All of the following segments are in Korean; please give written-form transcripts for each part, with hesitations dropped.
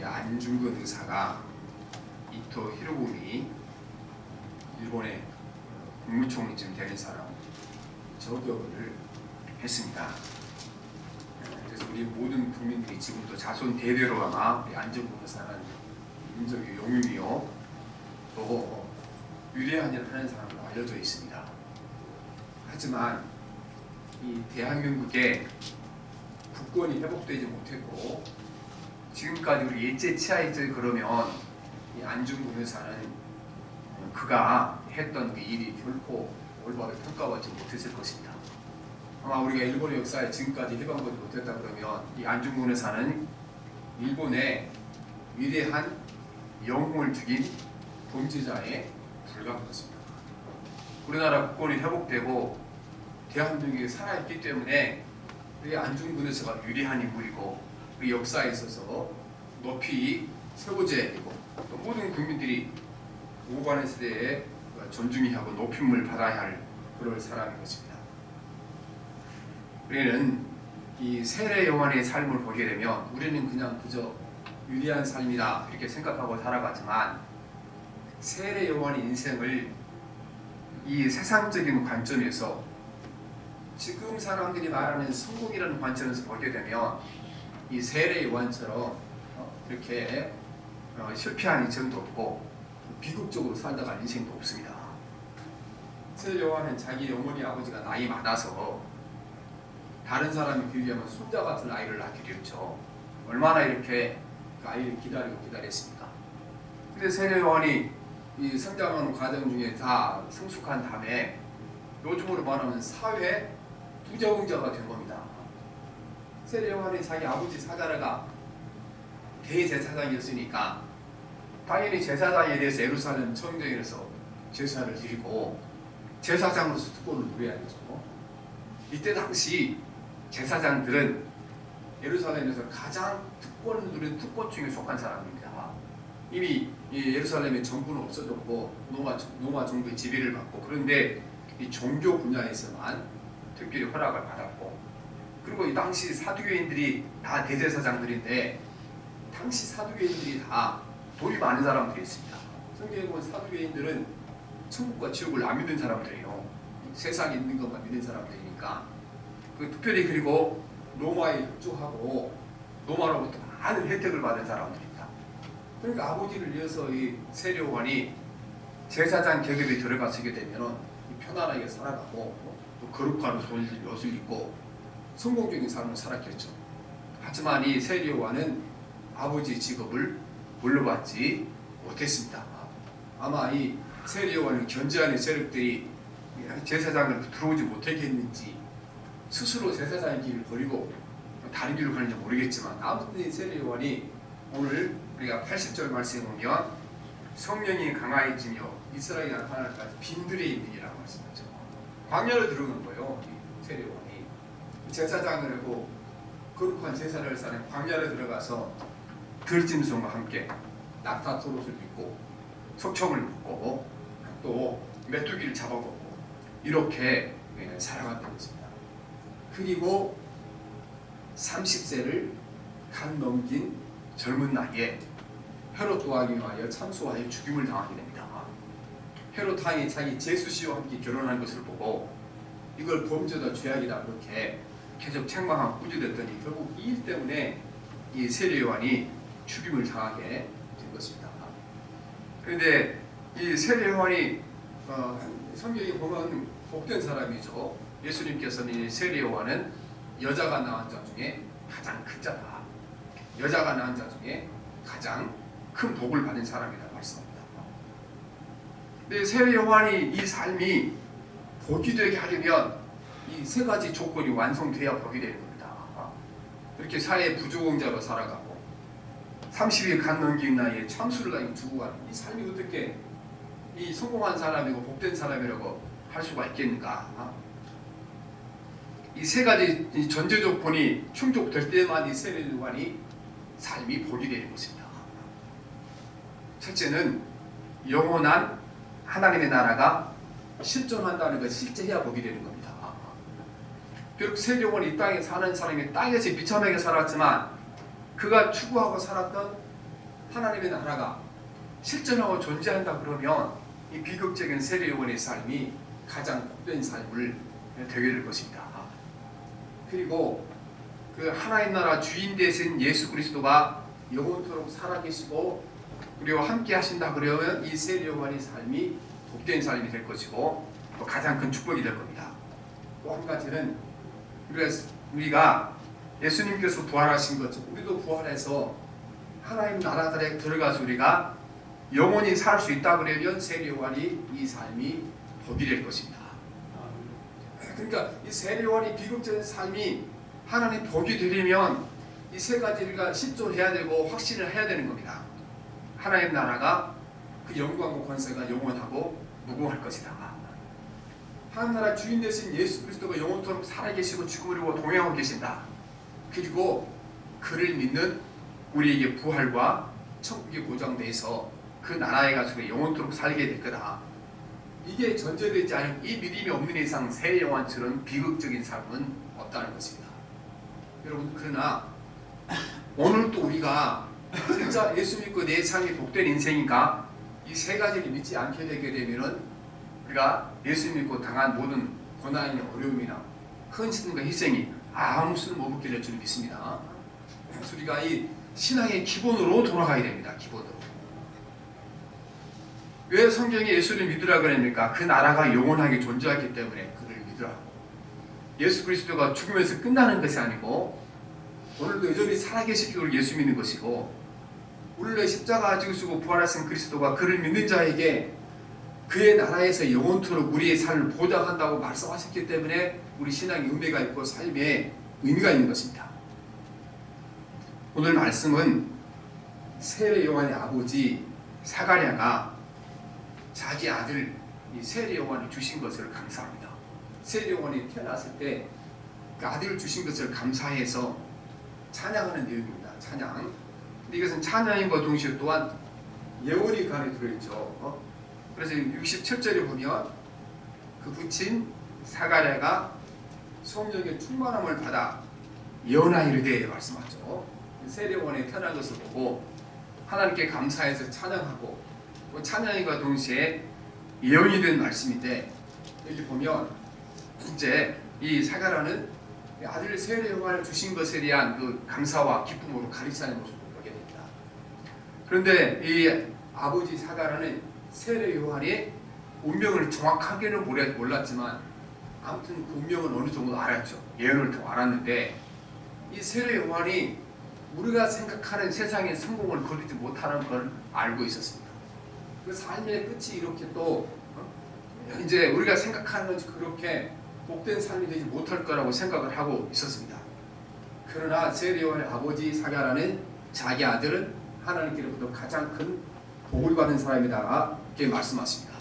우리 안중근 의사가 이토 히로부미 일본의 국무총리쯤 되는 사람 저격을 했습니다. 그래서 우리 모든 국민들이 지금도 자손 대대로 아마 우리 안중근 의사는 민족의 영웅이요 또 위대한 일을 하는 사람으로 알려져 있습니다. 하지만 이 대한민국의 국권이 회복되지 못했고 지금까지 우리 일제 치하했을 그러면 이 안중근 의사는 그가 했던 그 일이 결코 올바르게 평가받지 못했을 것입니다. 아마 우리가 일본의 역사에 지금까지 해방되지 못했다 그러면 이 안중근 의사는 일본의 위대한 영웅을 죽인 범죄자에 불과한 것입니다. 우리나라 국권이 회복되고 대한민국이 살아있기 때문에 우리 안중근 의사가 위대한 인물이고 우리 역사에 있어서 높이 세워져야 되고 또 모든 국민들이 오관의 시대에 존중해야 하고 높임을 받아야 할 그럴 사람인 것입니다. 우리는 이 세례 요한의 삶을 보게 되면 우리는 그냥 그저 위대한 삶이다 이렇게 생각하고 살아가지만 세례 요한의 인생을 이 세상적인 관점에서 지금 사람들이 말하는 성공이라는 관점에서 보게 되면 이 세례 요한처럼 이렇게 실패한 인생도 없고 비극적으로 살다간 인생도 없습니다. 세례 요한은 자기 어머니 아버지가 나이 많아서 다른 사람이 비교하면 손자 같은 아이를 낳게 되었죠. 얼마나 이렇게 그 아이를 기다렸습니까? 근데 세례 요한이 이 성장하는 과정 중에 다 성숙한 다음에 요즘으로 말하면 사회 부적응자가 된 겁니다. 세례 요한이 자기 아버지 사자라가 대제사장이었으니까 당연히 제사장에 대해서 예루살렘 성전에서 제사를 드리고 제사장으로서 특권을 누려야 되죠. 이때 당시 제사장들은 예루살렘에서 가장 특권을 누린 특권층에 속한 사람입니다. 이미 예루살렘의 정부는 없어졌고 로마 정부의 지배를 받고 그런데 이 종교 분야에서만 특별히 허락을 받았고 그리고 이 당시 사두개인들이 다 대제사장들인데 당시 사두개인들이 다 돈이 많은 사람들이었습니다. 성경에 보면 사두개인들은 천국과 지옥을 안 믿는 사람들이에요. 세상에 있는 것만 믿는 사람들이니까 특별히 그리고 로마에 협조하고 로마로부터 많은 혜택을 받은 사람들입니다. 그러니까 아버지를 위해서 이 세례 요한이 제사장 계급에 들어가시게 되면 편안하게 살아가고 또 거룩한 옷을 입고 성공적인 삶을 살았겠죠. 하지만 이 세례 요한은 아버지 직업을 물려받지 못했습니다. 아마 이 세례 요한을 견제하는 세력들이 제사장을 들어오지 못하게 했는지 스스로 제사장의 길을 버리고 다른 길로 가는지 모르겠지만 아무튼 세례 요한이 오늘 우리가 80절 말씀에 보면 성령이 강하여지며 이스라엘이 나타날까지 빈들에 있느니라고 말씀하죠. 광야를 들어간 거예요. 세례 요한이 제사장을 하고 거룩한 제사를 사는 광야를 들어가서 들짐승과 함께 낙타 털옷을 입고 소총을 묶고 또 메뚜기를 잡아먹고 이렇게 살아갔던 것입니다. 그리고 30세를 간 넘긴 젊은 나이에 헤롯 왕에 의하여 참수하여 죽임을 당하게 됩니다. 헤롯 왕이 자기 제수씨와 함께 결혼한 것을 보고 이걸 범죄다 죄악이다 그렇게 계속 책망하고 꾸짖었더니 결국 이 일 때문에 이 세례 요한이 죽임을 당하게 된 것입니다. 그런데 이 세례 요한이 성경에 보면 복된 사람이죠. 예수님께서는 이 세례 요한은 여자가 낳은 자 중에 가장 큰 자다. 여자가 낳은 자 중에 가장 큰 복을 받은 사람이라고 말씀합니다. 근데 세례 요한이 이 삶이 복이 되게 하려면 이 세 가지 조건이 완성돼야 복이 되는 겁니다. 이렇게 사회 부조공자로 살아가고 30일 간 넘긴 나이에 참수를 당해 죽어가는 이 삶이 어떻게 이 성공한 사람이고 복된 사람이라고 할 수가 있겠는가? 이 세 가지 전제 조건이 충족될 때만 이 세례 요한이 삶이 복이 되는 것입니다. 첫째는 영원한 하나님의 나라가 실존한다는 것을 실제 해야 복이 되는 겁니다. 비록 세례 요한이 이 땅에 사는 사람이 땅에서 비참하게 살았지만 그가 추구하고 살았던 하나님의 나라가 실존하고 존재한다 그러면 이 비극적인 세례 요한의 삶이 가장 복된 삶을 되게 될 것입니다. 그리고 그 하나님 나라 주인 되신 예수 그리스도가 영원토록 살아계시고 우리와 함께 하신다 그러면 이 세례 요한의 삶이 복된 삶이 될 것이고 또 가장 큰 축복이 될 겁니다. 또 한 가지는 우리가 예수님께서 부활하신 것처럼 우리도 부활해서 하나님 나라에 들어가서 우리가 영원히 살 수 있다 그러면 세례 요한이 이 삶이 복이 될 것입니다. 그러니까 이 세례 요한이 비극적인 삶이 하나님 복이 되려면 이 세 가지가 실존해야 되고 확신을 해야 되는 겁니다. 하나님 나라가 그 영광과 권세가 영원하고 무궁할 것이다. 하나님 나라 주인 되신 예수 그리스도가 영원토록 살아계시고 죽음으로 동행하고 계신다. 그리고 그를 믿는 우리에게 부활과 천국의 보장 내에서 그 나라에 가서 영원토록 살게 될 거다. 이게 전제되지 않은 이 믿음이 없는 이상 세례 요한처럼 비극적인 삶은 없다는 것입니다. 여러분, 그러나 오늘도 우리가 진짜 예수 믿고 내 삶이 복된 인생인가 이 세 가지를 믿지 않게 되게 되면은 우리가 예수 믿고 당한 모든 고난이나 어려움이나 헌신과 희생이 아무 쓸모없게 될 줄 믿습니다. 그래서 우리가 이 신앙의 기본으로 돌아가야 됩니다. 기본으로. 왜 성경이 예수를 믿으라 그랬습니까? 그 나라가 영원하게 존재하기 때문에 그를 믿으라. 예수 그리스도가 죽으면서 끝나는 것이 아니고 오늘도 여전히 살아계시기로 예수 믿는 것이고 오늘 십자가 지고 부활하신 그리스도가 그를 믿는 자에게 그의 나라에서 영원토록 우리의 삶을 보장한다고 말씀하셨기 때문에 우리 신앙에 의미가 있고 삶에 의미가 있는 것입니다. 오늘 말씀은 세례 요한의 아버지 사가랴가 자기 아들 이 세례 요한이 주신 것을 감사합니다. 세례 요한이 태어났을 때 그 아들을 주신 것을 감사해서 찬양하는 내용입니다. 찬양. 근데 이것은 찬양과 동시에 또한 예언이 그 안에 들어있죠. 그래서 67절에 보면 그 부친 사가랴가 성령의 충만함을 받아 예언하이르되 말씀하죠. 세례 요한이 태어난 것을 보고 하나님께 감사해서 찬양하고 또 찬양과 동시에 예언이 된 말씀인데 여기 보면 이제 이 사가랴는 아들 세례 요한을 주신 것에 대한 그 감사와 기쁨으로 가리사는 모습을 보게 됩니다. 그런데 이 아버지 사가랴는 세례 요한의 운명을 정확하게는 몰랐지만 아무튼 그 운명은 어느 정도 알았죠. 예언을 통해 알았는데 이 세례 요한이 우리가 생각하는 세상의 성공을 거두지 못하는 걸 알고 있었습니다. 그 삶의 끝이 이렇게 또 이제 우리가 생각하는 것이 그렇게 복된 삶이 되지 못할 거라고 생각을 하고 있었습니다. 그러나 세례 요한의 아버지 사가랴는 자기 아들은 하나님께로부터 가장 큰 복을 받은 사람이다 이렇게 말씀하십니다.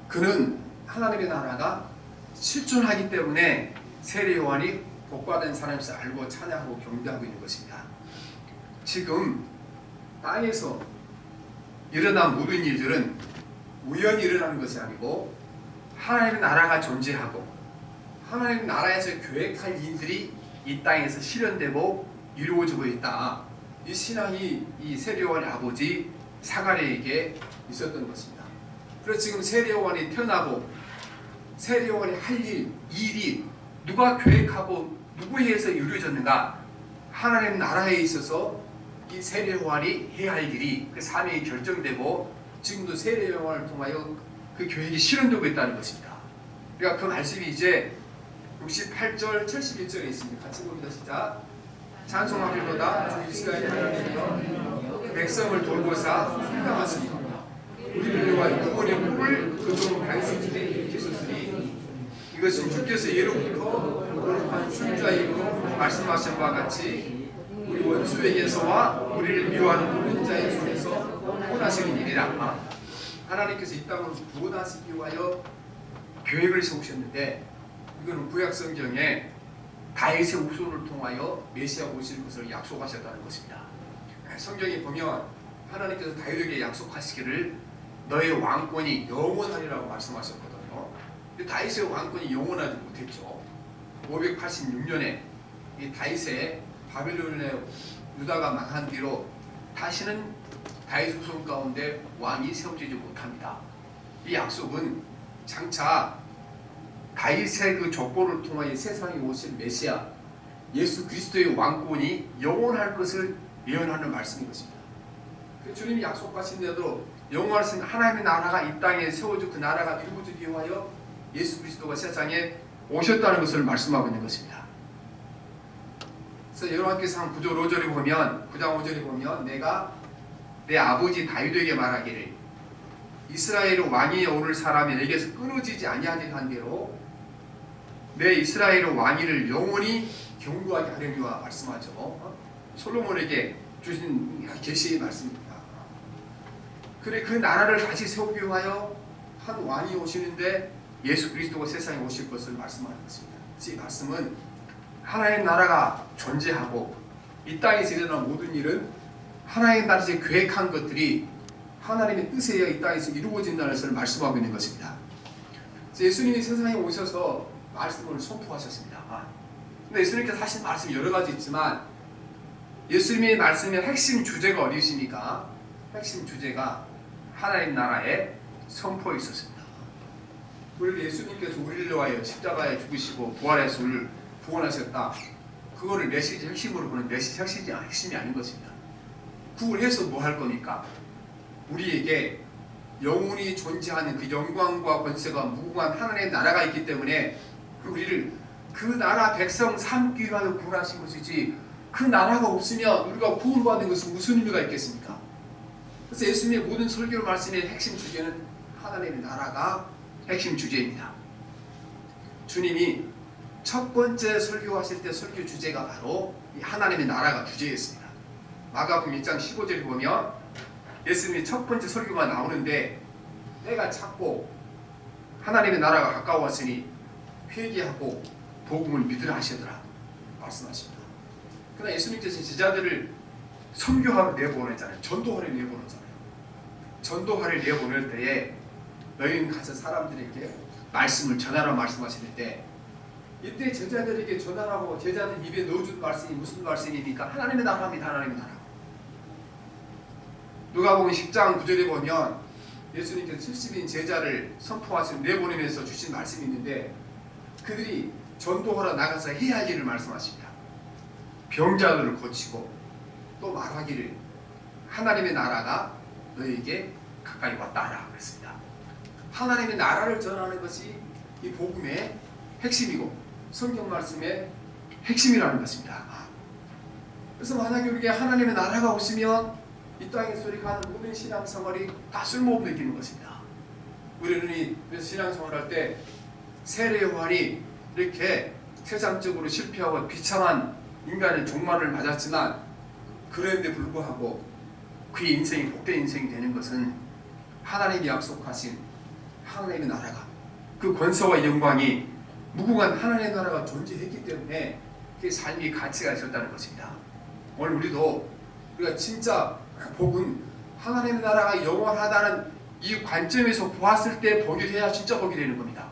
그는 하나님의 나라가 실존하기 때문에 세례 요한이 복받은 사람에서 알고 찬양하고 경배하고 있는 것입니다. 지금 땅에서 일어난 모든 일들은 우연히 일어나는 것이 아니고 하나님의 나라가 존재하고 하나님의 나라에서 계획할 일들이 이 땅에서 실현되고 이루어지고 있다. 이 신앙이 이 세례 요한의 아버지 사가랴에게 있었던 것입니다. 그래서 지금 세례 요한이 태어나고 세례 요한이 할 일이 누가 계획하고 누구에 의해서 이루어졌는가? 하나님 나라에 있어서 이 세례 요한이 해야 할 일이 그 사명이 결정되고 지금도 세례 요한을 통하여 그 계획이 실현되고 있다는 것입니다. 그러니까 그 말씀이 이제 68절 71절에 있습니다. 같이 봅니다. 시작. 찬송하기보다 주 이스라엘 하나님이여 그 백성을 돌보사 순강하시니 우리를 위하여 구원의 문을 그종 다윗의 집에 일으키셨으니 이것은 주께서 예로부터 거룩한 선자이고 말씀하신 바와 같이 우리 원수에게서와 우리를 미워하는 모든 자의 손에서 구원하시는 일이라. 하나님께서 이 땅을 구원하시기 위하여 계획을 세우셨는데 이거는 구약 성경에 다윗의 후손을 통하여 메시아 오실 것을 약속하셨다는 것입니다. 성경에 보면 하나님께서 다윗에게 약속하시기를 너의 왕권이 영원하리라고 말씀하셨거든요. 근데 다윗의 왕권이 영원하지 못했죠. 586년에 이 다윗의 바빌론의 유다가 망한 뒤로 다시는 다윗 후손 가운데 왕이 세워지지 못합니다. 이 약속은 장차 다윗의 그 족보를 통하여 세상에 오실 메시아 예수 그리스도의 왕권이 영원할 것을 예언하는 말씀인 것입니다. 주님이 약속하신 대로 영원하신 하나님의 나라가 이 땅에 세워져 그 나라가 이루어지기 위하여 예수 그리스도가 세상에 오셨다는 것을 말씀하고 있는 것입니다. 그래서 열왕기상 9장 5절에 보면 내가 내 아버지 다윗에게 말하기를 이스라엘 왕이 오를 사람이 내게서 끊어지지 아니하는 한대로 내 이스라엘 왕위를 영원히 견고하게 하려니와 말씀하죠. 솔로몬에게 주신 계시의 말씀입니다. 그래 그 나라를 다시 세우기 위하여 한 왕이 오시는데 예수 그리스도가 세상에 오실 것을 말씀하는 것입니다. 이 말씀은 하나님의 나라가 존재하고 이 땅에서 일어난 모든 일은 하나님의 나라에서 계획한 것들이 하나님의 뜻에 의해 이 땅에서 이루어진다는 것을 말씀하고 있는 것입니다. 예수님이 세상에 오셔서 말씀을 선포하셨습니다. 근데 예수님께서 하신 말씀이 여러 가지 있지만 예수님의 말씀의 핵심 주제가 어디십니까? 핵심 주제가 하나님 나라의 선포에 있었습니다. 우리 예수님께서 우리를 위하여 십자가에 죽으시고 부활해서 우리를 구원하셨다. 그거를 메시지 핵심으로 보는 메시지 핵심이 아닌 것입니다. 구원해서 뭐 할 겁니까? 우리에게 영원히 존재하는 그 영광과 권세가 무궁한 하나님의 나라가 있기 때문에 우리를 그 나라 백성 삼기 위하여 구원하신 것이지 그 나라가 없으면 우리가 구원받는 것은 무슨 의미가 있겠습니까? 그래서 예수님의 모든 설교 말씀의 핵심 주제는 하나님의 나라가 핵심 주제입니다. 주님이 첫 번째 설교하실 때 설교 주제가 바로 이 하나님의 나라가 주제였습니다. 마가복음 1장 15절에 보면 예수님이 첫 번째 설교가 나오는데 때가 찼고 하나님의 나라가 가까웠으니 회개하고 복음을 믿으라 하시더라 말씀하십니다. 그러나 예수님께서 제자들을 선교하러 내보내잖아요. 전도하러 내보내잖아요. 전도하러 내보낼 때에 너희는 가서 사람들에게 말씀을 전하라 말씀하실 때 이때 제자들에게 전하라고 제자들 입에 넣어준 말씀이 무슨 말씀입니까? 하나님의 나라입니다. 하나님의 나라. 누가복음 10장 9절에 보면 예수님께서 70인 제자를 선포하시고 내보내면서 주신 말씀이 있는데 그들이 전도하러 나가서 해야 할 일을 말씀하십니다. 병자들을 고치고 또 말하기를 하나님의 나라가 너에게 가까이 왔다라 그랬습니다. 하나님의 나라를 전하는 것이 이 복음의 핵심이고 성경 말씀의 핵심이라는 것입니다. 그래서 만약에 우리에게 하나님의 나라가 없으면 이 땅에서 우리가 하는 모든 신앙생활이 다 쓸모없는 일인 것입니다. 우리는 그래서 신앙생활할 때 세례 요한이 이렇게 세상적으로 실패하고 비참한 인간의 종말을 맞았지만 그런데 불구하고 그의 인생이 복된 인생이 되는 것은 하나님이 약속하신 하나님의 나라가 그 권세와 영광이 무궁한 하나님의 나라가 존재했기 때문에 그 삶이 가치가 있었다는 것입니다. 오늘 우리가 진짜 복은 하나님의 나라가 영원하다는 이 관점에서 보았을 때 복이 돼야 진짜 복이 되는 겁니다.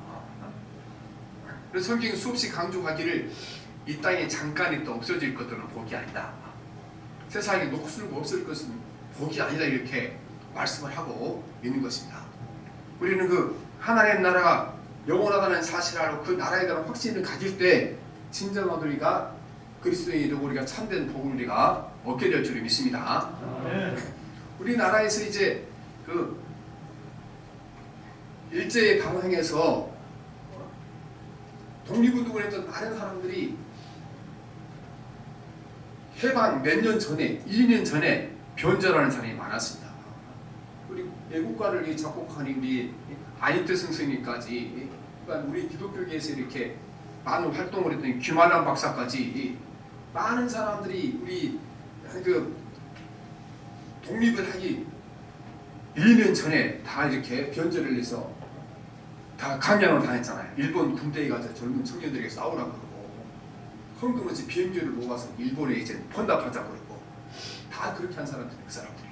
그래서 성경이 수없이 강조하기를 이 땅에 잠깐 있다 없어질 것들은 복이 아니다. 세상에 녹슬고 없을 것은 복이 아니다 이렇게 말씀을 하고 있는 것입니다. 우리는 그 하나님의 나라가 영원하다는 사실을 알고 그 나라에 대한 확신을 가질 때 진정한 우리가 그리스도에 이르고 우리가 참된 복을 우리가 얻게 될 줄 믿습니다. 우리나라에서 이제 그 일제의 강행에서 독립운동을 했던 많은 사람들이 해방 몇 년 전에 2년 전에 변절하는 사람이 많았습니다. 우리 애국가를 작곡한 우리 아니트 선생님까지 그러니까 우리 기독교계에서 이렇게 많은 활동을 했던 김한남 박사까지 많은 사람들이 우리 그 독립을 하기 1년 전에 다 이렇게 변절을 해서 다 강연을 다 했잖아요. 일본 군대에 가서 젊은 청년들에게 싸우라고 그러고 헝금없이 비행기를 모아서 일본에 이제 번답하자고 그러고 다 그렇게 한 사람들이 그 사람들이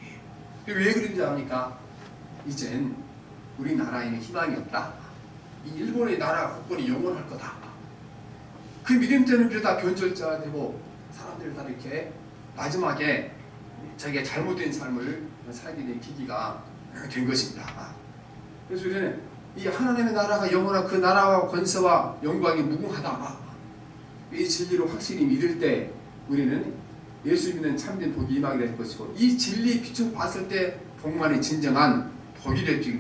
왜 그런지 압니까? 이젠 우리나라에는 희망이 없다. 이 일본의 나라 국권이 영원할 거다. 그 믿음 때문에 다 변절자가 되고 사람들이 다 이렇게 마지막에 자기가 잘못된 삶을 살게 된 계기가 된 것입니다. 그래서 우리는 이 하나님의 나라가 영원한 그 나라와 권세와 영광이 무궁하다. 이 진리를 확실히 믿을 때 우리는 예수 믿는 참된 복이 임하게 될 것이고, 이 진리의 빛을 봤을 때 복만이 진정한 복이 될 줄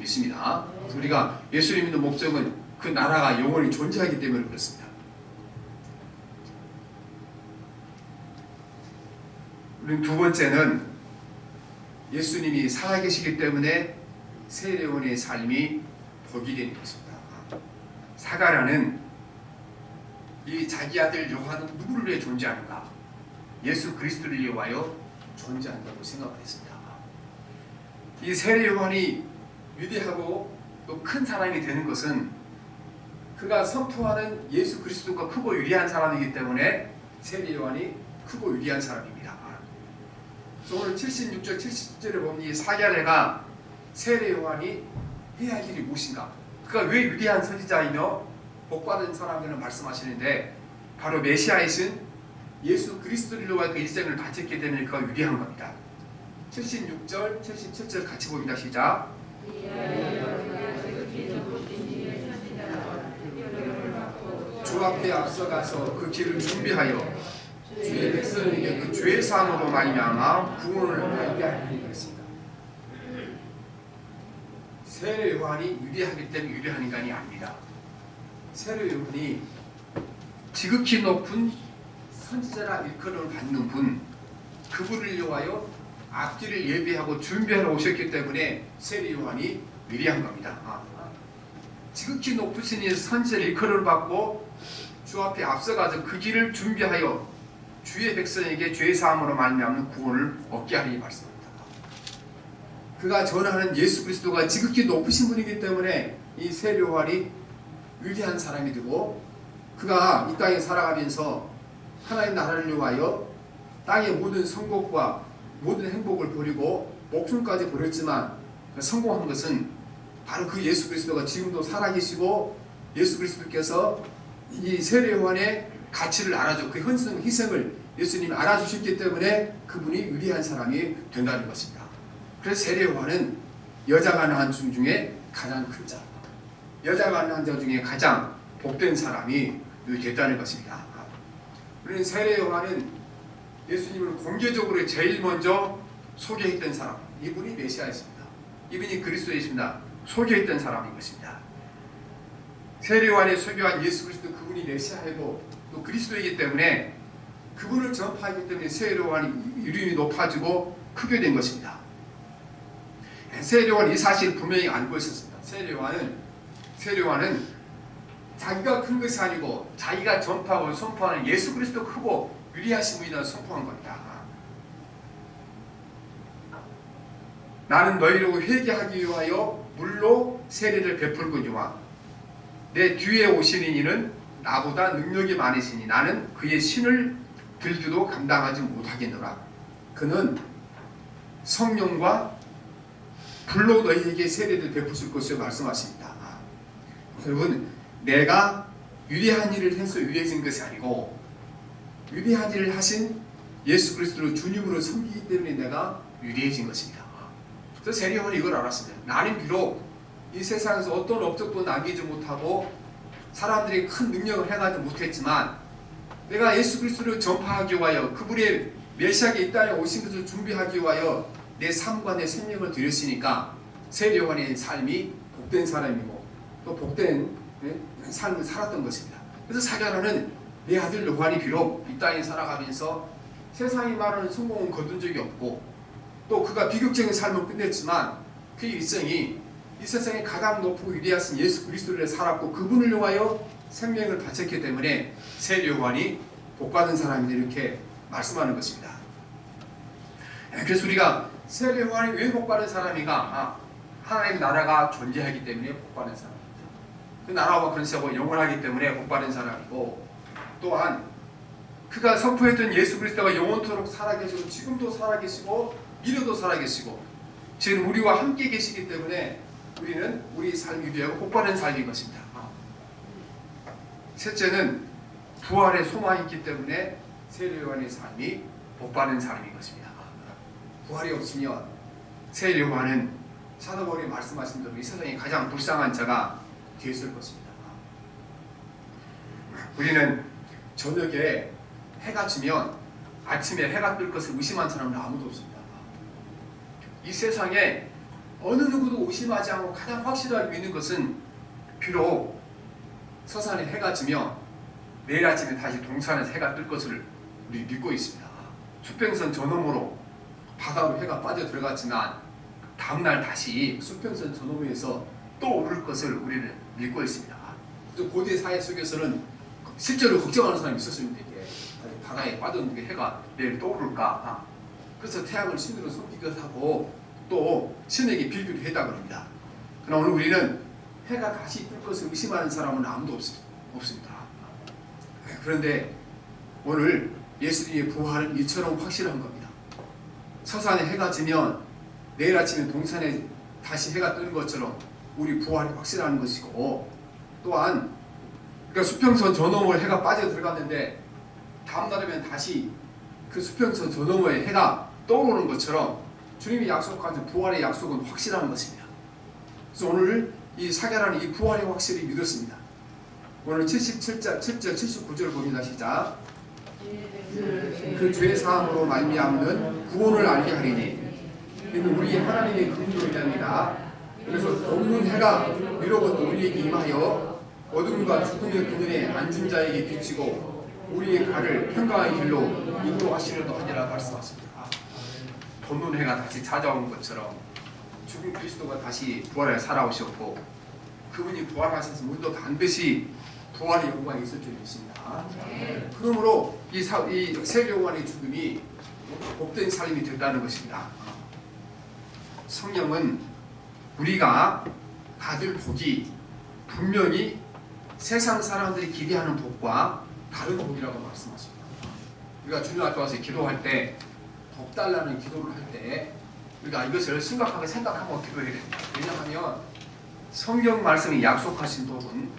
믿습니다. 그래서 우리가 예수를 믿는 목적은 그 나라가 영원히 존재하기 때문에 그렇습니다. 우리는 두 번째는 예수님이 살아계시기 때문에 세례요한의 삶이 복이 되는 것입니다. 사가랴는 이 자기 아들 요한은 누구를 위해 존재하는가? 예수 그리스도를 위하여 존재한다고 생각을 했습니다. 이 세례 요한이 위대하고 또 큰 사람이 되는 것은 그가 선포하는 예수 그리스도가 크고 유리한 사람이기 때문에 세례 요한이 크고 유리한 사람입니다. 그래서 오늘 76절 77절에 보면 이 사가랴가 세례 요한이 해야 할 일이 무엇인가? 그가 왜 위대한 선지자이며 복받은 사람이라는 말씀하시는데, 바로 메시아이신 예수 그리스도를 위하여 그 일생을 바쳤기 때문에 그가 위대한 겁니다. 76절 77절 같이 봅니다. 시작. 주 앞에 앞서가서 그 길을 준비하여 주의 백성에게 그 죄 사함으로 말미암아 구원을 알게 하리라 했습니다. 세례 요한이 위대하기 때문에 위대한 인간이 아닙니다. 세례 요한이 지극히 높은 선지자라 일컬음을 받는 분, 그분을 위하여 앞길을 예비하고 준비하러 오셨기 때문에 세례 요한이 위대한 겁니다. 지극히 높으신 이 선지자 일컬음을 받고 주 앞에 앞서가서 그 길을 준비하여 주의 백성에게 죄 사함으로 말미암는 구원을 얻게 하리니 말씀합니다. 그가 전하는 예수 그리스도가 지극히 높으신 분이기 때문에 이 세례 요한이 위대한 사람이 되고, 그가 이 땅에 살아가면서 하나님 나라를 위하여 땅의 모든 성공과 모든 행복을 버리고 목숨까지 버렸지만 성공한 것은 바로 그 예수 그리스도가 지금도 살아계시고, 예수 그리스도께서 이 세례 요한의 가치를 알아줘 그 희생을 예수님이 알아주셨기 때문에 그분이 위대한 사람이 된다는 것입니다. 그래서 세례 요한은 여자가 낳은 종 중에 가장 큰 자, 여자가 낳은 자 중에 가장 복된 사람이 됐다는 것입니다. 우리는 세례 요한은 예수님을 공개적으로 제일 먼저 소개했던 사람, 이분이 메시아이십니다. 이분이 그리스도이십니다. 소개했던 사람인 것입니다. 세례 요한이 소개한 예수 그리스도, 그분이 메시아이고 또 그리스도이기 때문에 그분을 전파하기 때문에 세례 요한이 이름이 높아지고 크게 된 것입니다. 세례 요한이 이 사실을 분명히 알고 있었습니다. 세례 요한은 자기가 큰 것이 아니고 자기가 전파하고 선포하는 예수 그리스도 크고 위대하신 분이라고 선포한 겁니다. 나는 너희로 회개하기 위하여 물로 세례를 베풀거니와 내 뒤에 오시는 이는 나보다 능력이 많으시니 나는 그의 신을 들지도 감당하지 못하겠노라. 그는 성령과 불로 너희에게 세례를 베푸실 것을 말씀하십니다. 여러분, 내가 위대한 일을 해서 위대해진 것이 아니고 위대한 일을 하신 예수 그리스도를 주님으로 섬기기 때문에 내가 위대해진 것입니다. 그래서 세례 요한이 이걸 알았습니다. 나는 비록 이 세상에서 어떤 업적도 남기지 못하고 사람들이 큰 능력을 행하지 못했지만 내가 예수 그리스도를 전파하기 위하여 그분의 메시아가 이 땅에 오신 것을 준비하기 위하여 내 삶과 내 생명을 드렸으니까 세례 요한의 삶이 복된 사람이고 또 복된 삶을 살았던 것입니다. 그래서 사가랴는 내 아들 요한이 비록 이 땅에 살아가면서 세상이 말하는 성공은 거둔 적이 없고 또 그가 비극적인 삶을 끝냈지만 그 일생이 이 세상에 가장 높고 위대하신 예수 그리스도를 살았고 그분을 위하여 생명을 바쳤기 때문에 세례 요한이 복받은 사람인데 이렇게 말씀하는 것입니다. 그래서 우리가 세례 요한이 왜 복받은 사람인가? 하나님의 나라가 존재하기 때문에 복받은 사람입니다. 그 나라와 권세가 영원하기 때문에 복받은 사람이고, 또한 그가 선포했던 예수 그리스도가 영원토록 살아계시고 지금도 살아계시고 미래도 살아계시고 지금 우리와 함께 계시기 때문에 우리는 우리 삶이 위하여 복받은 삶인 것입니다. 셋째는 부활의 소망이 있기 때문에 세례요한의 삶이 복받은 사람인 것입니다. 부활이 없으면 세례요한은 사도 바울이 말씀하신 대로 이 세상에 가장 불쌍한 자가 되었을 것입니다. 우리는 저녁에 해가 지면 아침에 해가 뜰 것을 의심한 사람은 아무도 없습니다. 이 세상에 어느 누구도 의심하지 않고 가장 확실하게 믿는 것은 비록 서산에 해가 지면 내일 아침에 다시 동산에서 해가 뜰 것을 우리 믿고 있습니다. 수평선 저너머로 바다로 해가 빠져 들어갔지만 다음날 다시 수평선 저너머에서 또 오를 것을 우리는 믿고 있습니다. 고대 사회 속에서는 실제로 걱정하는 사람이 있었습니다. 바다에 빠졌는데 해가 내일 또 오를까. 그래서 태양을 신으로 섬기기도 하고 또 신에게 빌기도 했다고 합니다. 그러나 오늘 우리는 해가 다시 뜰 것을 의심하는 사람은 아무도 없습니다. 그런데 오늘 예수님의 부활은 이처럼 확실한 겁니다. 서산에 해가 지면 내일 아침에 동산에 다시 해가 뜨는 것처럼 우리 부활이 확실한 것이고, 또한 그러니까 수평선 저 너머에 해가 빠져 들어갔는데 다음 날이면 다시 그 수평선 저 너머에 해가 떠오르는 것처럼 주님이 약속한 부활의 약속은 확실한 것입니다. 그래서 오늘 이 사계라는 이 부활의 확실히 믿었습니다. 오늘 77절 79절 봅니다. 시작. 그 죄 사함으로 말미암는 구원을 알게 하리니 이는 우리 하나님의 긍휼이랍니다. 그래서 돋는 해가 위로부터 우리에게 임하여 어둠과 죽음의 그늘에 앉은 자에게 비치고 우리의 발을 평강의 길로 인도하시려도 하니라 말씀하십니다. 돋는 해가 다시 찾아온 것처럼 죽은 그리스도가 다시 부활해 살아오셨고, 그분이 부활하셔서 우리도 반드시 부활의 영광이 있을 줄 믿습니다. 그러므로 이 세례요한의 죽음이 복된 삶이 됐다는 것입니다. 성경은 우리가 받을 복이 분명히 세상 사람들이 기대하는 복과 다른 복이라고 말씀하십니다. 우리가 주님 앞에 와서 기도할 때 복 달라는 기도를 할 때 우리가 이것을 심각하게 생각하고 기도해야 됩니다. 왜냐하면 성경 말씀이 약속하신 복은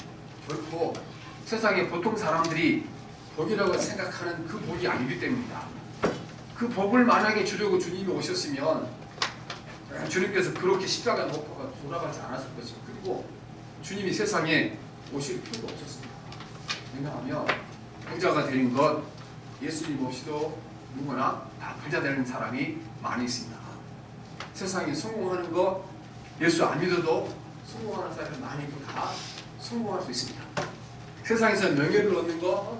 결코 세상의 보통 사람들이 복이라고 생각하는 그 복이 아니기 때문입니다. 그 복을 만약에 주려고 주님이 오셨으면 주님께서 그렇게 십자가 못 박아 돌아가지 않았을 것이고, 그리고 주님이 세상에 오실 필요도 없었습니다. 왜냐하면 부자가 되는 것, 예수님 없이도 누구나 다 부자 되는 사람이 많이 있습니다. 세상에 성공하는 것, 예수 안 믿어도 성공하는 사람이 많이 있고 다 성공할 수 있습니다. 세상에서 명예를 얻는 것,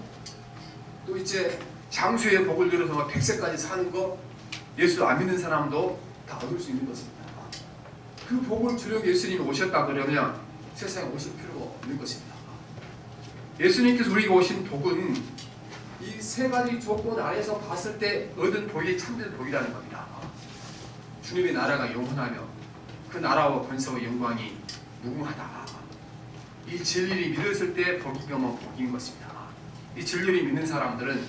또 이제 장수의 복을 누려서 100세까지 사는 것, 예수 안 믿는 사람도 다 얻을 수 있는 것입니다. 그 복을 주려고 예수님이 오셨다 그러면 세상에 오실 필요가 없는 것입니다. 예수님께서 우리에게 오신 복은 이 세 가지 조건 아래서 봤을 때 얻은 복이 참된 복이라는 겁니다. 주님의 나라가 영원하며 그 나라와 권세와 영광이 무궁하다. 이 진리를 믿었을 때 복이 겸한 복인 것입니다. 이 진리를 믿는 사람들은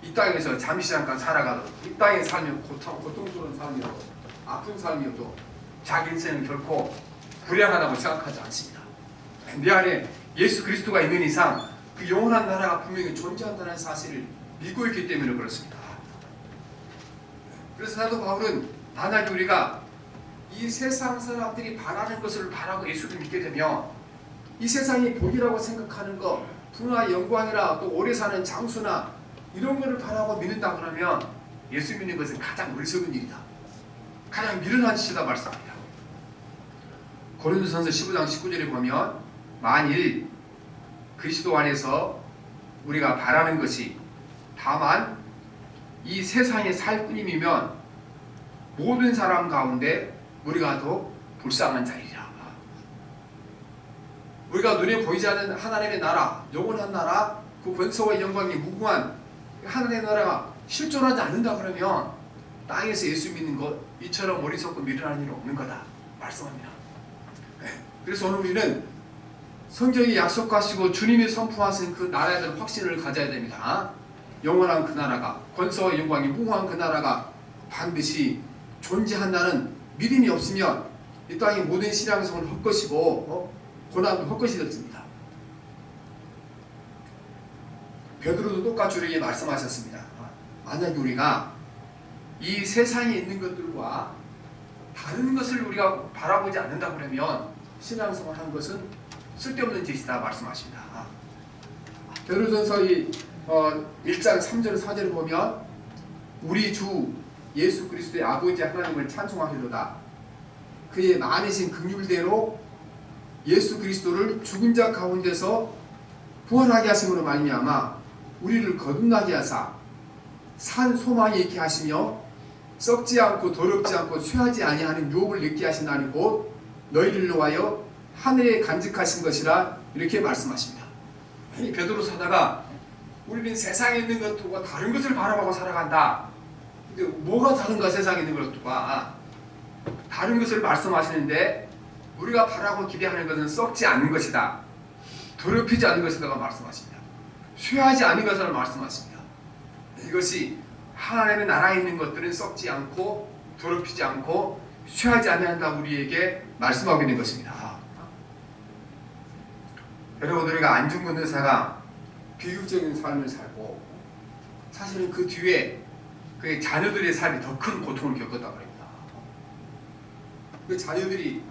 이 땅에서 잠시 잠깐 살아가도, 이 땅의 삶이 고통스러운 삶이어도 아픈 삶이어도 자기 인생은 결코 불행하다고 생각하지 않습니다. 내 안에 예수 그리스도가 있는 이상 그 영원한 나라가 분명히 존재한다는 사실을 믿고 있기 때문에 그렇습니다. 그래서 사도 바울은 만약에 우리가 이 세상 사람들이 바라는 것을 바라고 예수를 믿게 되면 이 세상이 복이라고 생각하는 것, 부나 영광이라 또 오래 사는 장수나 이런 것을 바라고 믿는다 그러면 예수 믿는 것은 가장 어리석은 일이다. 가장 미련한 짓이다 말씀합니다. 고린도전서 15장 19절에 보면 만일 그리스도 안에서 우리가 바라는 것이 다만 이 세상에 살 뿐이면 모든 사람 가운데 우리가 더 불쌍한 자이라. 우리가 눈에 보이지 않는 하나님의 나라, 영원한 나라, 그 권세와 영광이 무궁한 하나님의 나라가 실존하지 않는다 그러면 땅에서 예수 믿는 것 이처럼 어리석고 미련한 일은 없는 거다 말씀합니다. 그래서 오늘 우리는 성경이 약속하시고 주님이 선포하신 그 나라에 대한 확신을 가져야 됩니다. 영원한 그 나라가, 권세와 영광이 무궁한 그 나라가 반드시 존재한다는 믿음이 없으면 이 땅의 모든 신앙성은 헛것이고 고난도 헛것이 되었습니다. 베드로도 똑같이 우리에게 말씀하셨습니다. 만약에 우리가 이 세상에 있는 것들과 다른 것을 우리가 바라보지 않는다 그러면 신앙생활 한 것은 쓸데없는 짓이다 말씀하십니다. 베드로전서 1장 3절 4절을 보면 우리 주 예수 그리스도의 아버지 하나님을 찬송하리로다. 그의 많으신 긍휼대로 예수 그리스도를 죽은 자 가운데서 부활하게 하심으로 말미암아 우리를 거듭나게 하사 산 소망이 있게 하시며 썩지 않고 더럽지 않고 쇠하지 아니하는 유업을 얻게 하신다니 곧 너희를 위하여 하늘에 간직하신 것이라 이렇게 말씀하십니다. 이 베드로 사다가 우리는 세상에 있는 것과 다른 것을 바라보고 살아간다. 근데 뭐가 다른가 세상에 있는 것과 다른 것을 말씀하시는데 우리가 바라고 기대하는 것은 썩지 않는 것이다. 더럽히지 않는 것이다가 말씀하십니다. 쇠하지 않는 것을 말씀하십니다. 이것이 하나님의 나라에 있는 것들은 썩지 않고 더럽히지 않고 쇠하지 않는다 우리에게 말씀하고 있는 것입니다. 여러분 우리가 안중근 의사가 비극적인 삶을 살고 사실은 그 뒤에 그의 자녀들의 삶이 더 큰 고통을 겪었다고 합니다. 그 자녀들이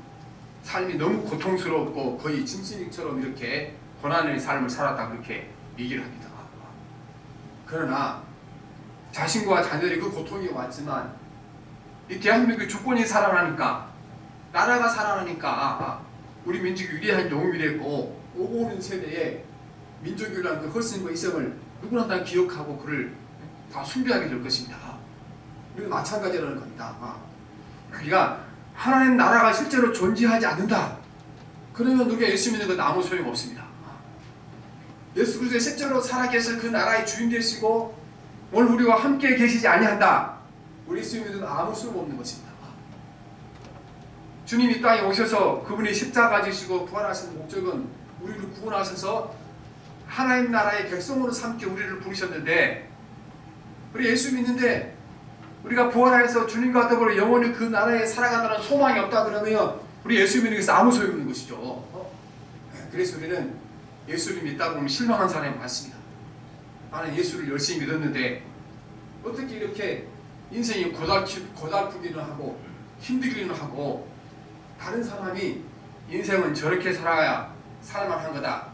삶이 너무 고통스럽고 거의 짐승처럼 이렇게 고난의 삶을 살았다 그렇게 얘기를 합니다. 그러나 자신과 자녀들이 그 고통이 왔지만 이 대한민국의 주권이 살아나니까 나라가 살아나니까 우리 민족이 위대한 영웅이 됐고 오고 오는 세대에 민족을 위한 그 헌신과 희생을 누구나 다 기억하고 그를 다 숭배하게 될 것입니다. 우리도 마찬가지라는 겁니다. 그러니까 하나님 나라가 실제로 존재하지 않는다. 그러면 우리가 예수 믿는 건 아무 소용없습니다. 예수 그리스도의 실제로 살아계실 그 나라의 주인 되시고 오늘 우리와 함께 계시지 아니한다. 우리 예수 믿는 건 아무 소용없는 것입니다. 주님이 이 땅에 오셔서 그분이 십자가 지시고 부활하신 목적은 우리를 구원하셔서 하나님 나라의 백성으로 삼게 우리를 부르셨는데 우리 예수 믿는데 우리가 부활하여서 주님과 더불어 영원히 그 나라에 살아간다는 소망이 없다 그러면 우리 예수 믿는 것은 아무 소용없는 것이죠. 그래서 우리는 예수를 믿다 보면 실망한 사람이 많습니다. 나는 예수를 열심히 믿었는데 어떻게 이렇게 인생이 고달프기는 하고 힘들기는 하고 다른 사람이 인생은 저렇게 살아야 살만한 거다.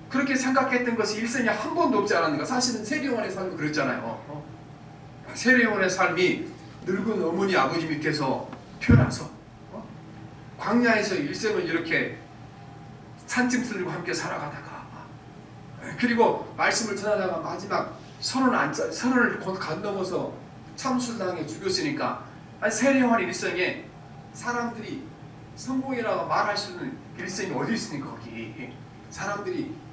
그렇게 생각했던 것이 일생에 한 번도 없지 않았는가. 사실은 세례요한의 삶이 그랬잖아요. 세례요한의 삶이 늙은 어머니 아버지 밑에서 태어나서 광야에서 일생을 이렇게 산짐승들과 함께 살아가다가 그리고 말씀을 전하다가 마지막 선을 곧 건너면서 참술당해 죽였으니까 세례요한의 일생에 사람들이 성공이라고 말할 수 있는 일생이 어디 있습니까? 거기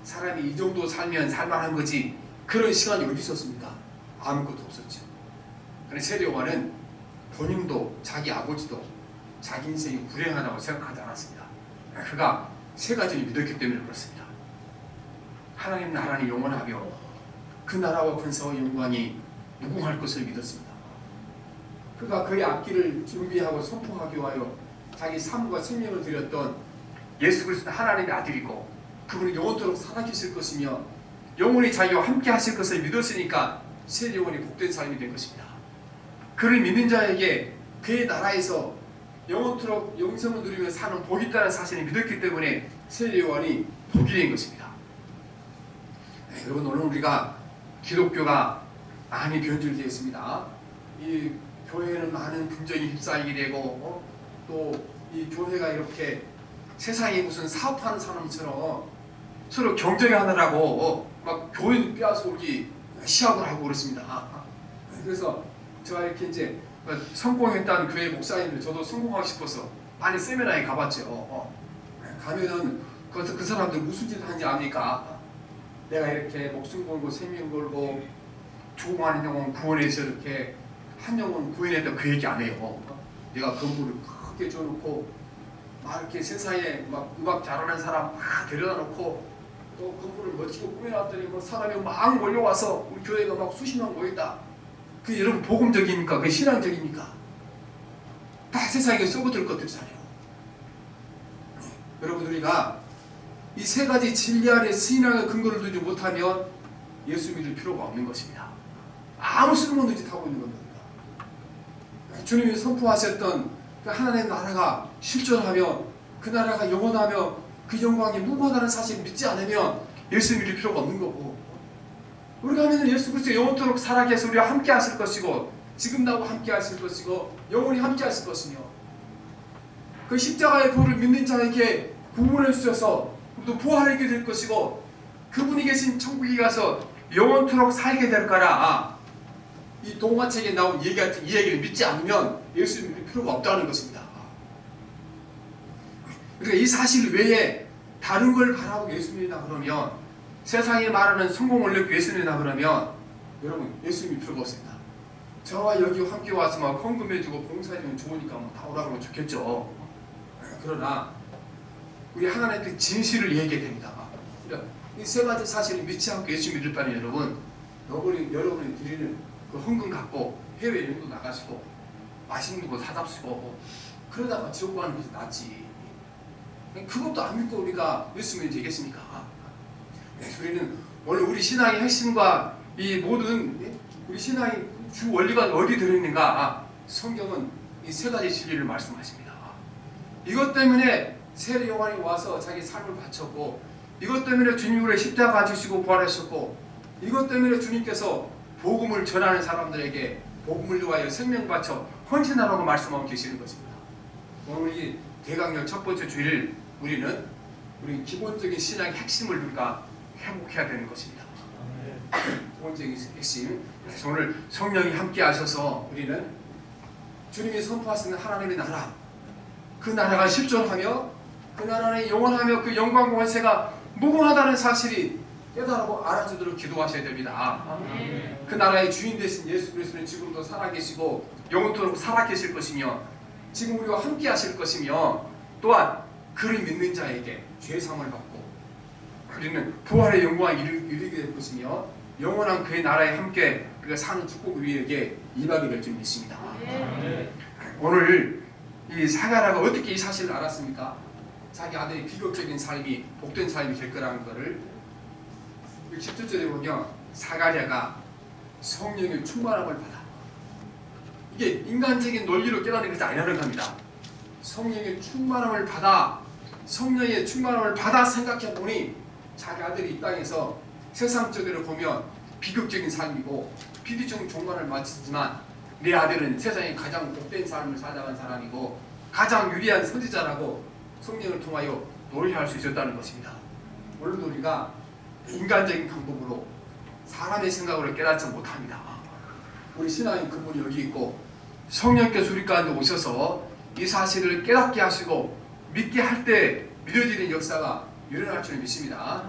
사람이 이 정도 살면 살만한 거지 그런 시간이 어디 있었습니까? 아무것도 없었죠. 그런데 세례요한은 본인도 자기 아버지도 자기 인생이 불행하다고 생각하지 않았습니다. 그가 세 가지를 믿었기 때문에 그렇습니다. 하나님 나라는 영원하며 그 나라와 권세와 영광이 무궁할 것을 믿었습니다. 그가 그의 앞길을 준비하고 선포하기 위하여 자기 삶과 생명을 드렸던 예수 그리스도 하나님의 아들이고 그분이 영원토록 살아계실 것이며 영원히 자기와 함께 하실 것을 믿었으니까 세례요한이 복된 삶이 된 것입니다. 그를 믿는 자에게 그의 나라에서 영원토록 영생을 누리며 사는 복이 있다는 사실을 믿었기 때문에 세례요한이 복이 된 것입니다. 여러분 오늘 우리가 기독교가 많이 변질되어 있습니다. 이 교회는 많은 분쟁이 휩싸이게 되고 또 이 교회가 이렇게 세상에 무슨 사업하는 사람처럼 서로 경쟁하느라고 막 교인 빼앗아오기 시합을 하고 그렇습니다. 그래서 제가 이렇게 이제 성공했다는 교회 목사님들 저도 성공하고 싶어서 많이 세미나에 가봤죠. 가면은 그 사람들 무슨 짓 하는지 압니까? 내가 이렇게 목숨 걸고 생명 걸고 죽어가는 영혼 구원해서 이렇게 한 영혼 구원했다 그 얘기 안 해요. 내가 건물을 크게 줘놓고 막 이렇게 세상에 막 음악 잘하는 사람 막 데려다 놓고 또 건물을 멋지게 꾸며놨더니 뭐 사람이 막 몰려와서 우리 교회가 막 수십 명 모였다. 그게 여러분 복음적입니까? 그게 신앙적입니까? 다 세상에 썩어들 것들이잖아요. 여러분 우리가 이 세 가지 진리 안에 신앙의 근거를 두지 못하면 예수 믿을 필요가 없는 것입니다. 아무 쓸모없는 짓 하고 있는 겁니다. 주님이 선포하셨던 그 하나님의 나라가 실존하며 그 나라가 영원하며 그 영광이 무궁하다는 사실을 믿지 않으면 예수 믿을 필요가 없는 거고, 우리가 하면 예수 그리스도 영원토록 살아계 해서 우리와 함께 하실 것이고 지금 나와 함께 하실 것이고 영원히 함께 하실 것이며, 그 십자가의 도를 믿는 자에게 구원을 주셔서 또 부활하게 될 것이고 그분이 계신 천국에 가서 영원토록 살게 될 거라. 이 동화책에 나온 이 얘기를 믿지 않으면 예수 믿을 필요가 없다는 것입니다. 그러니까 이 사실 외에 다른 걸 바라고 예수 믿는다 그러면, 세상이 말하는 성공을 얻고 예수 믿는다 그러면 여러분 예수 믿을 필요가 없습니다. 저와 여기 함께 와서 막 헌금해주고 봉사해주면 좋으니까 다 오라 그러면 좋겠죠. 그러나 우리 하나님의 그 진실을 얘기해야 됩니다. 그러니까 이 세 가지 사실을 믿지 않고 예수 믿을 바는 여러분, 여러분이 드리는 그 헌금 갖고 해외여행도 나가시고 맛있는 거 사잡수고 그러다가 지옥 가는 것이 낫지. 그것도 안 믿고 우리가 예수 믿으면 되겠습니까? 우리는 원래 우리 신앙의 핵심과 이 모든 우리 신앙의 주 원리가 어디 들어있는가? 성경은 이 세 가지 진리를 말씀하십니다. 이것 때문에 세례 요한이 와서 자기 삶을 바쳤고, 이것 때문에 주님으로 십자가 지시고 부활하셨고, 이것 때문에 주님께서 복음을 전하는 사람들에게 복음을 위하여 생명 바쳐 헌신하라고 말씀하고 계시는 것입니다. 오늘 이 대강령 첫 번째 주일 우리 기본적인 신앙의 핵심을 우리가 회복해야 되는 것입니다. 기본적인 핵심. 그래서 오늘 성령이 함께 하셔서 우리는 주님이 선포하시는 하나님의 나라, 그 나라가 실존하며 그 나라는 영원하며 그 영광 권세가 무궁하다는 사실이 깨달고 알아주도록 기도하셔야 됩니다. 그 나라의 주인 되신 예수 그리스도는 지금도 살아계시고 영원토록 살아계실 것이며 지금 우리와 함께 하실 것이며, 또한 그를 믿는 자에게 죄사함을 받고 우리는 부활의 영광을 이루게 될 것이며 영원한 그의 나라에 함께 우리가 사는 축복을 우리에게 임하게 될 줄 믿습니다. 오늘 이 사가랴가 어떻게 이 사실을 알았습니까? 자기 아들이 비극적인 삶이 복된 삶이 될 거라는 것을 17절에 보면 사가랴가 성령의 충만함을 받아. 이게 인간적인 논리로 깨닫는 것이 아니라는 겁니다. 성령의 충만함을 받아, 성령의 충만함을 받아 생각해 보니 자기 아들이 이 땅에서 세상적으로 보면 비극적인 삶이고 비디중 종말을 마치지만 내 아들은 세상에 가장 복된 삶을 살아간 사람이고 가장 유리한 선지자라고 성령을 통하여 노래할 수 있었다는 것입니다. 물론 우리가 인간적인 방법으로 사람의 생각으로 깨닫지 못합니다. 우리 신앙의 근본이 여기 있고 성령께서 우리 가운데 오셔서 이 사실을 깨닫게 하시고 믿게 할 때 믿어지는 역사가 일어날 줄 믿습니다.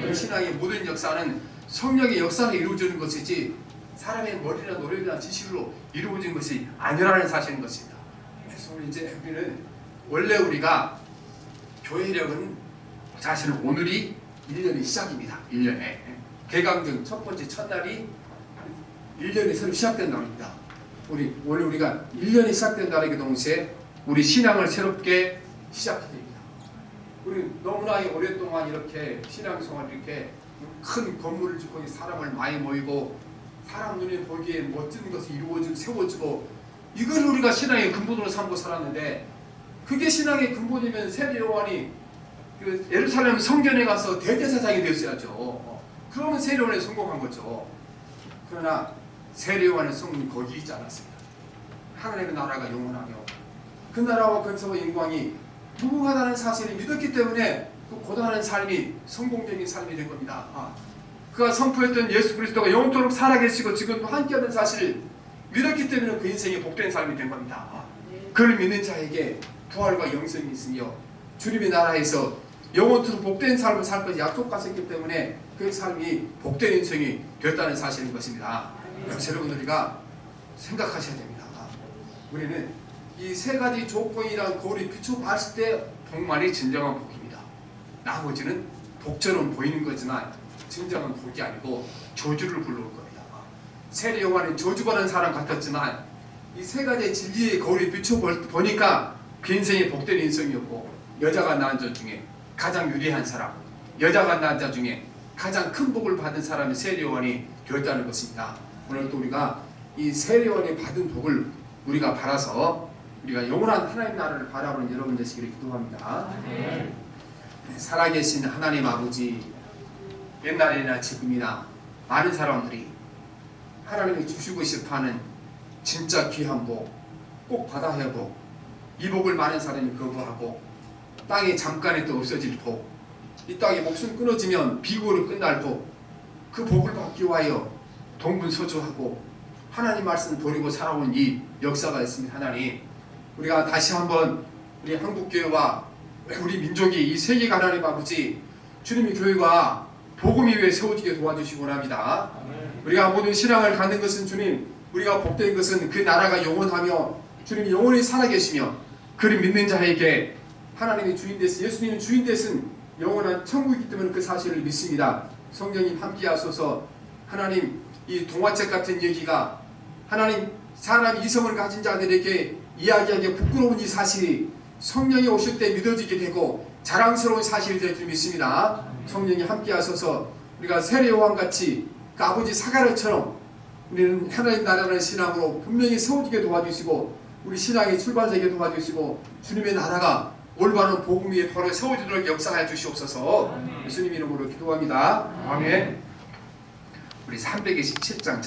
우리 신앙의 모든 역사는 성령의 역사로 이루어지는 것이지 사람의 머리나 노력이나 지식으로 이루어진 것이 아니라는 사실인 것입니다. 그래서 우리는 원래 우리가 교회력은 사실 오늘이 1년의 시작입니다. 1년에 개강전 첫 번째 첫날이 1년이 새로 시작된 날입니다. 원래 우리가 1년이 시작된 날이기 동시에 우리 신앙을 새롭게 시작해야 됩니다. 우리 너무나 오랫동안 이렇게 신앙생활 이렇게 큰 건물을 짓고 사람을 많이 모이고 사람 눈에 보기에 멋진 것이 이루어지고 세워지고 이걸 우리가 신앙의 근본으로 삼고 살았는데, 그게 신앙의 근본이면 세례 요한이 그 예루살렘 성전에 가서 대제사장이 되었어야죠. 그러면 세례 요한이 성공한 거죠. 그러나 세례 요한의 성공이 거기 있지 않았습니다. 하나님의 나라가 영원하며 그 나라와 권세와 영광이 무궁하다는 사실을 믿었기 때문에 그 고단한 삶이 성공적인 삶이 된 겁니다. 그가 선포했던 예수 그리스도가 영원토록 살아계시고 지금도 함께하는 사실을 믿었기 때문에 그 인생이 복된 삶이 된 겁니다. 그를 믿는 자에게 부활과 영생이 있으며 주님의 나라에서 영원토록 복된 삶을 살 것이 약속하셨기 때문에 그 삶이 복된 인생이 되었다는 사실인 것입니다. 그래서 여러분 우리가 생각하셔야 됩니다. 우리는 이 세 가지 조건이란 거울이 비춰봤을 때 복만이 진정한 복입니다. 나머지는 복처럼 보이는 거지만 진정한 복이 아니고 저주를 불러올 겁니다. 세례 요한은 저주받은 사람 같았지만 이 세 가지 진리의 거울이 비춰보니까 그 인생이 복된 인생이었고, 여자가 낳은 자 중에 가장 유리한 사람, 여자가 낳은 자 중에 가장 큰 복을 받은 사람이 세례요한이 되었다는 것입니다. 오늘 또 우리가 이 세례요한이 받은 복을 우리가 받아서 우리가 영원한 하나님 나라를 바라보는 여러분 되시기를 기도합니다. 살아계신 하나님 아버지, 옛날이나 지금이나 많은 사람들이 하나님이 주시고 싶어하는 진짜 귀한 복, 꼭 받아야 할 복, 이 복을 많은 사람이 거부하고 땅이 잠깐에 또 없어질 복, 이 땅에 목숨 끊어지면 비구로 끝날 복, 그 복을 받기 위하여 동분서주하고 하나님 말씀 버리고 살아온 이 역사가 있습니다. 하나님, 우리가 다시 한번 우리 한국교회와 우리 민족이 이 세계가 하나님 아버지 주님의 교회가 복음이 위해 세워지게 도와주시기 원합니다. 우리가 모든 신앙을 갖는 것은 주님, 우리가 복된 것은 그 나라가 영원하며 주님이 영원히 살아계시며 그를 믿는 자에게 하나님이 주인 되신, 예수님은 주인 되신 영원한 천국이기 때문에 그 사실을 믿습니다. 성령님 함께 하소서. 하나님, 이 동화책 같은 얘기가 하나님 사람 이성을 가진 자들에게 이야기하기에 부끄러운 이 사실이 성령이 오실 때 믿어지게 되고 자랑스러운 사실이 될 줄 믿습니다. 성령이 함께 하소서. 우리가 세례요한같이 그 아버지 사가랴처럼 우리는 하나님 나라라는 신앙으로 분명히 세워지게 도와주시고 우리 신앙의 출발되게 도와주시고 주님의 나라가 올바른 복음 위에 바로 세워지도록 역사하여 주시옵소서. 예수님 이름으로 기도합니다. 아멘. 우리 327장